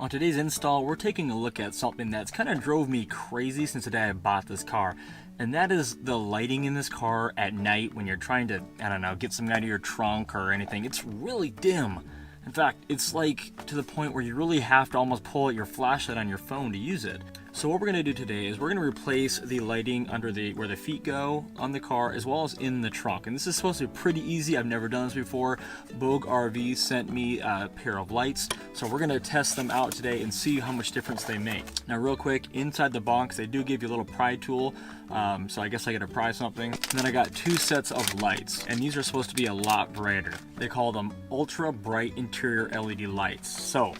On today's install, we're taking a look at something that's kind of drove me crazy since the day I bought this car. And that is the lighting in this car at night when you're trying to, I don't know, get something out of your trunk or anything. It's really dim. In fact, it's like to the point where you really have to almost pull out your flashlight on your phone to use it. So what we're going to do today is we're going to replace the lighting under where the feet go on the car as well as in the trunk. And this is supposed to be pretty easy. I've never done this before. BougeRV sent me a pair of lights. So we're going to test them out today and see how much difference they make. Now real quick, inside the box they do give you a little pry tool. So I guess I got to pry something. And then I got 2 sets of lights, and these are supposed to be a lot brighter. They call them ultra bright interior LED lights. So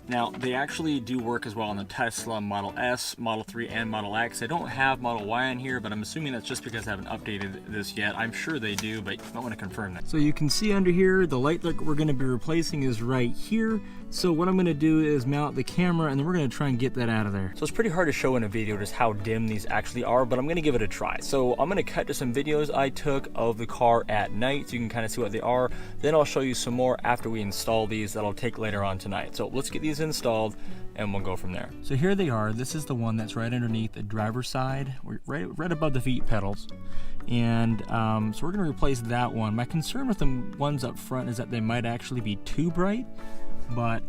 now, they actually do work as well on the Tesla Model S, Model 3, and Model X. I don't have Model Y on here, but I'm assuming that's just because I haven't updated this yet. I'm sure they do, but I want to confirm that. So you can see under here, the light that we're going to be replacing is right here. So what I'm going to do is mount the camera, and then we're going to try and get that out of there. So it's pretty hard to show in a video just how dim these actually are, but I'm going to give it a try. So I'm going to cut to some videos I took of the car at night so you can kind of see what they are. Then I'll show you some more after we install these that I'll take later on tonight. So let's get these installed and we'll go from there. So here they are. This is the one that's right underneath the driver's side, right above the feet pedals. And so we're going to replace that one. My concern with the ones up front is that they might actually be too bright, but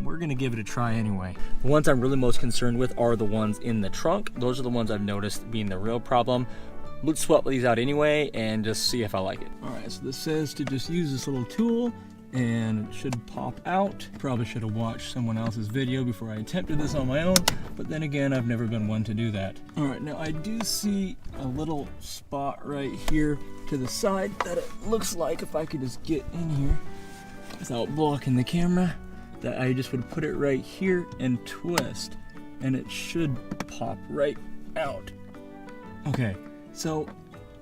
we're gonna give it a try anyway. The ones I'm really most concerned with are the ones in the trunk. Those are the ones I've noticed being the real problem. Let's swap these out anyway and just see if I like it. All right, so this says to just use this little tool and it should pop out. Probably should have watched someone else's video before I attempted this on my own, but then again, I've never been one to do that. All right, now I do see a little spot right here to the side that it looks like if I could just get in here without blocking the camera, that I just would put it right here and twist, and it should pop right out. Okay, so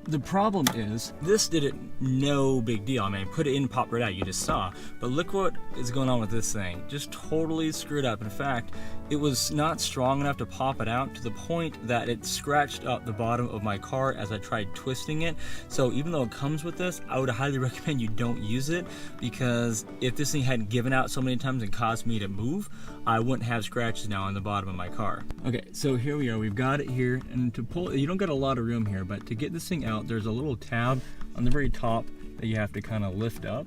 the problem is, this did it no big deal. I mean, put it in, pop right out, you just saw. But look what is going on with this thing. Just totally screwed up. In fact, it was not strong enough to pop it out to the point that it scratched up the bottom of my car as I tried twisting it. So even though it comes with this, I would highly recommend you don't use it, because if this thing hadn't given out so many times and caused me to move, I wouldn't have scratches now on the bottom of my car. Okay, so here we are. We've got it here, and to pull, you don't get a lot of room here, but to get this thing out, there's a little tab on the very top that you have to kind of lift up,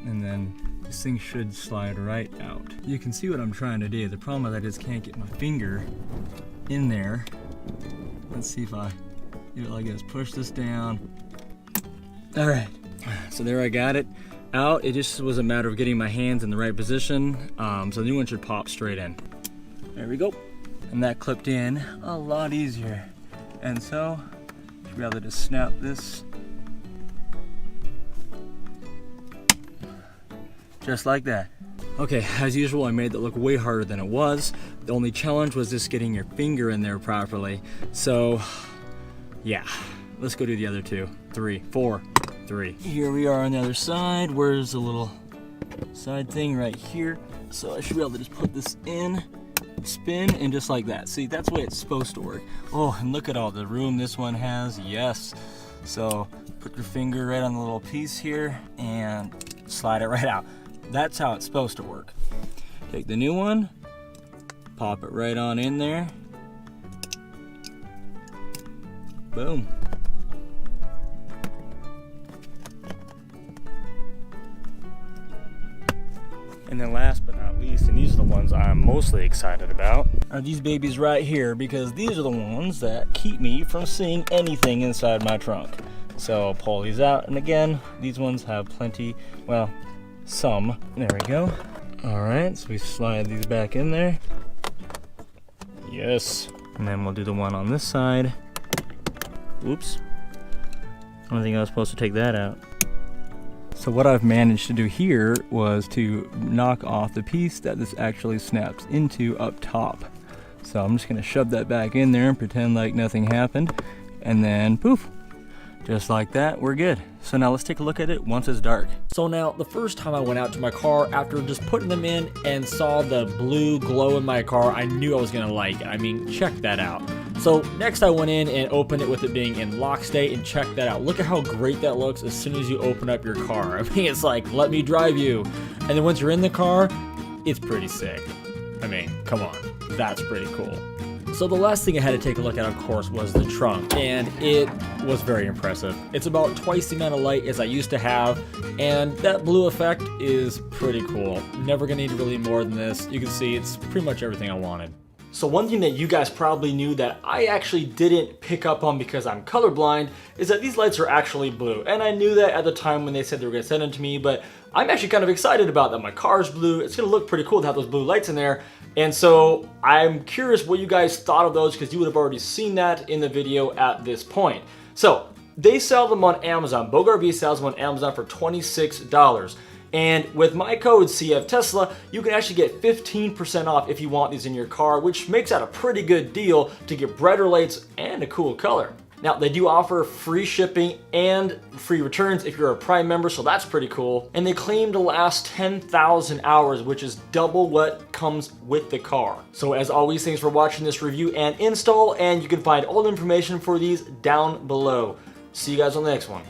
and then this thing should slide right out. You can see what I'm trying to do. The problem is I just can't get my finger in there. Let's see if I do it like this. Push this down. All right, so there I got it out. It just was a matter of getting my hands in the right position. So the new one should pop straight in. There we go. And that clipped in a lot easier. And so, should be able to just snap this just like that. Okay, as usual, I made that look way harder than it was. The only challenge was just getting your finger in there properly. So, yeah, let's go do the other 2. 3, 4, 3. Here we are on the other side. Where's the little side thing? Right here. So I should be able to just put this in, spin, and just like that. See, that's the way it's supposed to work. Oh, and look at all the room this one has. Yes. So put your finger right on the little piece here and slide it right out. That's how it's supposed to work. Take the new one, pop it right on in there. Boom. And then last but not least, and these are the ones I'm mostly excited about, are these babies right here, because these are the ones that keep me from seeing anything inside my trunk. So I'll pull these out, and again, these ones have plenty, well, some. There we go. All right, so we slide these back in there. Yes. And then we'll do the one on this side. Oops. I don't think I was supposed to take that out. So what I've managed to do here was to knock off the piece that this actually snaps into up top. So I'm just gonna shove that back in there and pretend like nothing happened. And then poof, just like that, we're good. So now let's take a look at it once it's dark. So now, the first time I went out to my car after just putting them in and saw the blue glow in my car, I knew I was gonna like it. I mean, check that out. So next I went in and opened it with it being in lock state, and check that out. Look at how great that looks as soon as you open up your car. I mean, it's like, let me drive you. And then once you're in the car, it's pretty sick. I mean, come on, that's pretty cool. So the last thing I had to take a look at, of course, was the trunk, and it was very impressive. It's about twice the amount of light as I used to have, and that blue effect is pretty cool. Never gonna need really more than this. You can see it's pretty much everything I wanted. So one thing that you guys probably knew that I actually didn't pick up on because I'm colorblind is that these lights are actually blue. And I knew that at the time when they said they were gonna send them to me, but I'm actually kind of excited about that. My car's blue. It's gonna look pretty cool to have those blue lights in there. And so I'm curious what you guys thought of those because you would have already seen that in the video at this point. So they sell them on Amazon. BougeRV sells them on Amazon for $26. And with my code CFTesla, you can actually get 15% off if you want these in your car, which makes that a pretty good deal to get brighter lights and a cool color. Now, they do offer free shipping and free returns if you're a Prime member, so that's pretty cool. And they claim to last 10,000 hours, which is double what comes with the car. So as always, thanks for watching this review and install, and you can find all the information for these down below. See you guys on the next one.